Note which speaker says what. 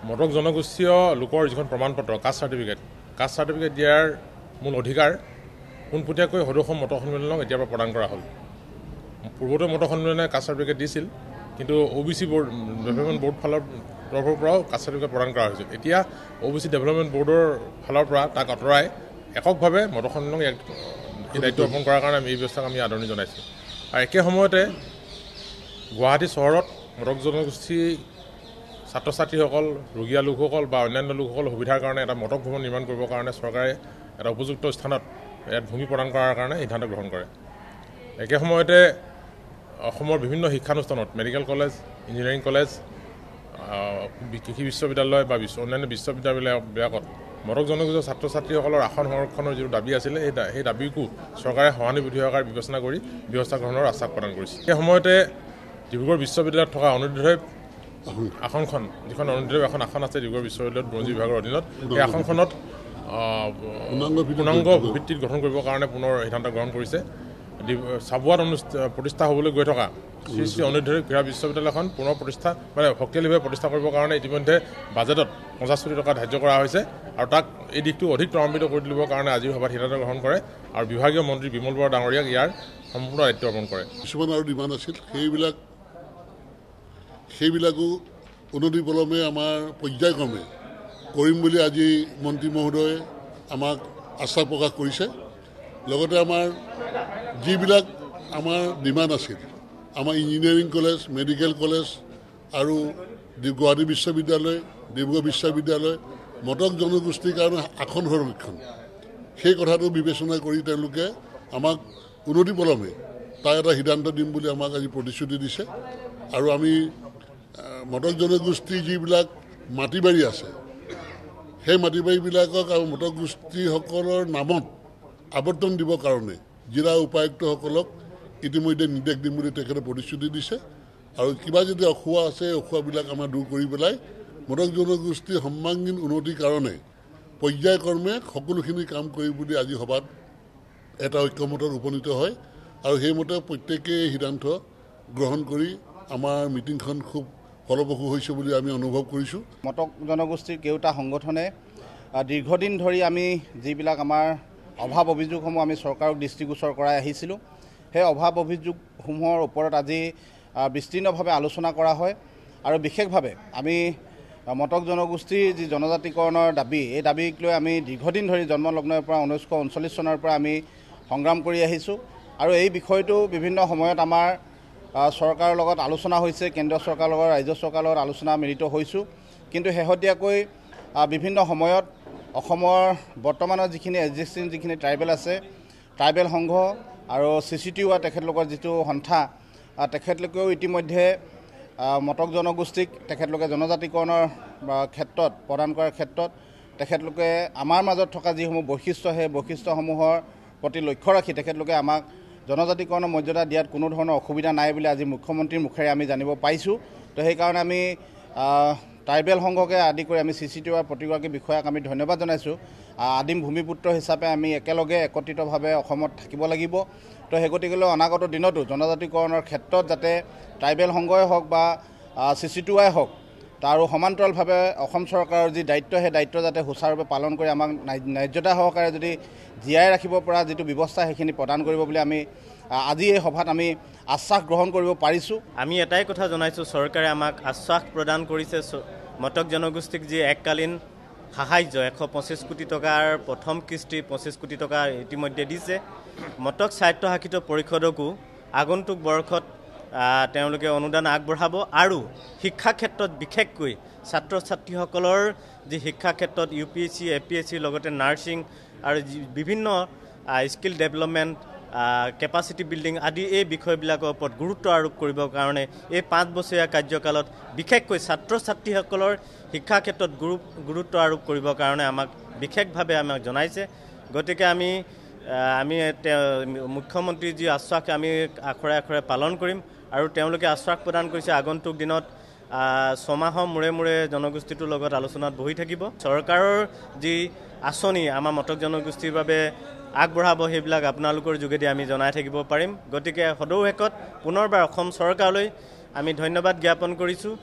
Speaker 1: মটক জনগোষ্ঠীয় লোকৰ যিখন প্ৰমাণপত্ৰ কাষ্ট চাৰ্টিফিকেট দিয়াৰ মূল অধিকাৰ পোনপটীয়াকৈ সদৌ মটক সন্মিলনক এতিয়াৰ পৰা প্ৰদান কৰা হ'ল। পূৰ্বতে মটক সন্মিলনে কাষ্ট চাৰ্টিফিকেট দিছিল, কিন্তু OBC বৰ্ড ডেভেলপমেণ্ট বৰ্ড তৰফৰ পৰাও কাষ্ট চাৰ্টিফিকেট প্ৰদান কৰা হৈছিল। এতিয়া OBC ডেভেলপমেণ্ট বৰ্ডৰ ফালৰ পৰা তাক আঁতৰাই এককভাৱে মটক সন্মিলনক এই দায়িত্ব অৰ্পণ কৰাৰ কাৰণে এই ব্যৱস্থাক আমি আদৰণি জনাইছোঁ। আৰু একে সময়তে গুৱাহাটী চহৰত মটক জনগোষ্ঠী ছাত্ৰ ছাত্ৰীসকল, ৰোগীয়া লোকসকল বা অন্যান্য লোকসকলৰ সুবিধাৰ কাৰণে এটা মটক ভৱন নিৰ্মাণ কৰিবৰ কাৰণে চৰকাৰে এটা উপযুক্ত স্থানত ইয়াত ভূমি প্ৰদান কৰাৰ কাৰণে সিদ্ধান্ত গ্ৰহণ কৰে। একে সময়তে অসমৰ বিভিন্ন শিক্ষানুষ্ঠানত মেডিকেল কলেজ, ইঞ্জিনিয়াৰিং কলেজ, কৃষি বিশ্ববিদ্যালয় বা অন্যান্য বিশ্ববিদ্যালয়বিলাকত মটক জনগোষ্ঠীয় ছাত্ৰ ছাত্ৰীসকলৰ আসন সংৰক্ষণৰ যিটো দাবী আছিলে সেই দাবীকো চৰকাৰে সহানুভূতি সহকাৰে বিবেচনা কৰি ব্যৱস্থা গ্ৰহণৰ আশ্বাস প্ৰদান কৰিছে। সেই সময়তে ডিব্ৰুগড় বিশ্ববিদ্যালয়ত থকা অৰুণোদয় আসনখন, যিখন অৰুণোদয় আসন আছে ডিব্ৰুগড় বিশ্ববিদ্যালয়ত বুৰঞ্জী বিভাগৰ অধীনত, সেই আসনখনত পূৰ্ণাংগ ভিত্তিত গঠন কৰিবৰ কাৰণে পুনৰ সিদ্ধান্ত গ্ৰহণ কৰিছে। চাবুৱাত প্ৰতিষ্ঠা হ'বলৈ গৈ থকা শ্ৰী শ্ৰী অৰুণোদয় ক্ৰীড়া বিশ্ববিদ্যালয়খন পুনৰ শক্তিশালীভাৱে প্ৰতিষ্ঠা কৰিবৰ কাৰণে ইতিমধ্যে বাজেটত 50 কোটি টকা ধাৰ্য কৰা হৈছে, আৰু তাক এই দিশটো অধিক ত্বৰান্বিত কৰি তুলিবৰ কাৰণে আজিৰ সভাত সিদ্ধান্ত গ্ৰহণ কৰে আৰু বিভাগীয় মন্ত্ৰী বিমল বৰা ডাঙৰীয়াক ইয়াৰ সম্পূৰ্ণ দায়িত্ব অৰ্পণ কৰে।
Speaker 2: কিছুমান আৰু ডিমাণ্ড আছিল, সেইবিলাকো উন্নতি পলমে আমাৰ পৰ্যায়ক্ৰমে কৰিম বুলি আজি মন্ত্ৰী মহোদয়ে আমাক আশ্বাস প্ৰকাশ কৰিছে। লগতে আমাৰ যিবিলাক আমাৰ ডিমাণ্ড আছিল, আমাৰ ইঞ্জিনিয়াৰিং কলেজ, মেডিকেল কলেজ আৰু গুৱাহাটী বিশ্ববিদ্যালয়, ডিব্ৰুগড় বিশ্ববিদ্যালয়, মটক জনগোষ্ঠীৰ কাৰণে আসন সংৰক্ষণ, সেই কথাটো বিবেচনা কৰি তেওঁলোকে আমাক উন্নতি পলমে তাৰ এটা সিদ্ধান্ত দিম বুলি আমাক আজি প্ৰতিশ্ৰুতি দিছে। আৰু আমি মটক জনগোষ্ঠীৰ যিবিলাক মাটি বাৰী আছে, সেই মাটি বাৰীবিলাকক আৰু মটক গোষ্ঠীসকলৰ নামত আৱৰ্তন দিবৰ কাৰণে জিলা উপায়ুক্তসকলক ইতিমধ্যে নিৰ্দেশ দিম বুলি তেখেতে প্ৰতিশ্ৰুতি দিছে। আৰু কিবা যদি অসুবিধা আছে, অসুবিধাবিলাক আমাৰ দূৰ কৰি পেলাই মটক জনগোষ্ঠীৰ সৰ্বাংগীন উন্নতিৰ কাৰণে পৰ্যায়ক্ৰমে সকলোখিনি কাম কৰিম বুলি আজি সভাত এটা ঐক্যমতত উপনীত হয়। আৰু সেইমতে প্ৰত্যেকেই সিদ্ধান্ত গ্ৰহণ কৰি আমাৰ মিটিংখন খুব ফলপ্ৰসূ হৈছে বুলি আমি অনুভৱ কৰিছোঁ।
Speaker 3: মটক জনগোষ্ঠীৰ কেওটা সংগঠনে দীৰ্ঘদিন ধৰি আমি যিবিলাক আমাৰ অভাৱ অভিযোগসমূহ আমি চৰকাৰক দৃষ্টিগোচৰ কৰাই আহিছিলোঁ, সেই অভাৱ অভিযোগসমূহৰ ওপৰত আজি বিস্তীৰ্ণভাৱে আলোচনা কৰা হয়। আৰু বিশেষভাৱে আমি মটক জনগোষ্ঠীৰ যি জনজাতিকৰণৰ দাবী, এই দাবীক লৈ আমি দীৰ্ঘদিন ধৰি জন্মলগ্নৰ পৰা 1939 চনৰ পৰা আমি সংগ্ৰাম কৰি আহিছোঁ। আৰু এই বিষয়টো বিভিন্ন সময়ত আমাৰ চৰকাৰৰ লগত আলোচনা হৈছে, কেন্দ্ৰীয় চৰকাৰৰ লগত, ৰাজ্য চৰকাৰৰ লগত আলোচনা মিলিত হৈছোঁ। কিন্তু শেহতীয়াকৈ বিভিন্ন সময়ত অসমৰ বৰ্তমানৰ যিখিনি এক্সিষ্টিং যিখিনি ট্ৰাইবেল আছে, ট্ৰাইবেল সংঘ আৰু CCTUৱা তেখেতলোকৰ যিটো সন্থা, তেখেতলোকেও ইতিমধ্যে মটক জনগোষ্ঠীক তেখেতলোকে জনজাতিকৰণৰ ক্ষেত্ৰত প্ৰদান কৰাৰ ক্ষেত্ৰত তেখেতলোকে আমাৰ মাজত থকা যিসমূহ বৈশিষ্ট্য, সেই বৈশিষ্ট্যসমূহৰ প্ৰতি লক্ষ্য ৰাখি তেখেতলোকে আমাক জনজাতিকৰণৰ মৰ্যাদা দিয়াত কোনো ধৰণৰ অসুবিধা নাই বুলি আজি মুখ্যমন্ত্ৰীৰ মুখেৰে আমি জানিব পাইছোঁ। তো সেইকাৰণে আমি ট্ৰাইবেল সংঘকে আদি কৰি আমি CCTUৰ প্ৰতিগৰাকী বিষয়াক আমি ধন্যবাদ জনাইছোঁ। আদিম ভূমিপুত্ৰ হিচাপে আমি একেলগে একত্ৰিতভাৱে অসমত থাকিব লাগিব। তো সেই গতিকেলৈ অনাগত দিনতো জনজাতিকৰণৰ ক্ষেত্ৰত যাতে ট্ৰাইবেল সংঘই হওক বা CCTUৱাই হওক, আৰু সমান্তৰালভাৱে অসম চৰকাৰৰ যি দায়িত্ব, সেই দায়িত্ব যাতে সুচাৰুৰূপে পালন কৰি আমাক ন্যায্যতা সহকাৰে যদি জীয়াই ৰাখিব পৰা যিটো ব্যৱস্থা, সেইখিনি প্ৰদান কৰিব বুলি আমি আজি এই সভাত আমি আশ্বাস গ্ৰহণ কৰিব পাৰিছোঁ।
Speaker 4: আমি এটাই কথা জনাইছোঁ, চৰকাৰে আমাক আশ্বাস প্ৰদান কৰিছে মটক জনগোষ্ঠীক যি এককালীন সাহায্য 125 কোটি টকাৰ প্ৰথম কিস্তি 25 কোটি টকা ইতিমধ্যে দিছে। মটক স্বায়ত্তশাসিত পৰিষদকো আগন্তুক বৰ্ষত তেওঁলোকে অনুদান আগবঢ়াব। আৰু শিক্ষা ক্ষেত্ৰত বিশেষকৈ ছাত্ৰ ছাত্ৰীসকলৰ যি শিক্ষা ক্ষেত্ৰত UPSC, APSCৰ লগতে নাৰ্ছিং আৰু বিভিন্ন স্কিল ডেভেলপমেণ্ট, কেপাচিটি বিল্ডিং আদি এই বিষয়বিলাকৰ ওপৰত গুৰুত্ব আৰোপ কৰিবৰ কাৰণে এই 5 বছৰীয়া কাৰ্যকালত বিশেষকৈ ছাত্ৰ ছাত্ৰীসকলৰ শিক্ষা ক্ষেত্ৰত গুৰুত্ব আৰোপ কৰিবৰ কাৰণে আমাক বিশেষভাৱে আমাক জনাইছে। গতিকে আমি মুখ্যমন্ত্ৰীৰ যি আশ্বাস আমি আখৰে আখৰে পালন কৰিম। আৰু তেওঁলোকে আশ্বাস প্ৰদান কৰিছে আগন্তুক দিনত 6 মাহৰ মূৰে মূৰে জনগোষ্ঠীটোৰ লগত আলোচনাত বহি থাকিব। চৰকাৰৰ যি আঁচনি আমাৰ মটক জনগোষ্ঠীৰ বাবে আগবঢ়াব, সেইবিলাক আপোনালোকৰ যোগেদি আমি জনাই থাকিব পাৰিম। গতিকে সদৌ শেষত পুনৰবাৰ অসম চৰকাৰলৈ আমি ধন্যবাদ জ্ঞাপন কৰিছোঁ।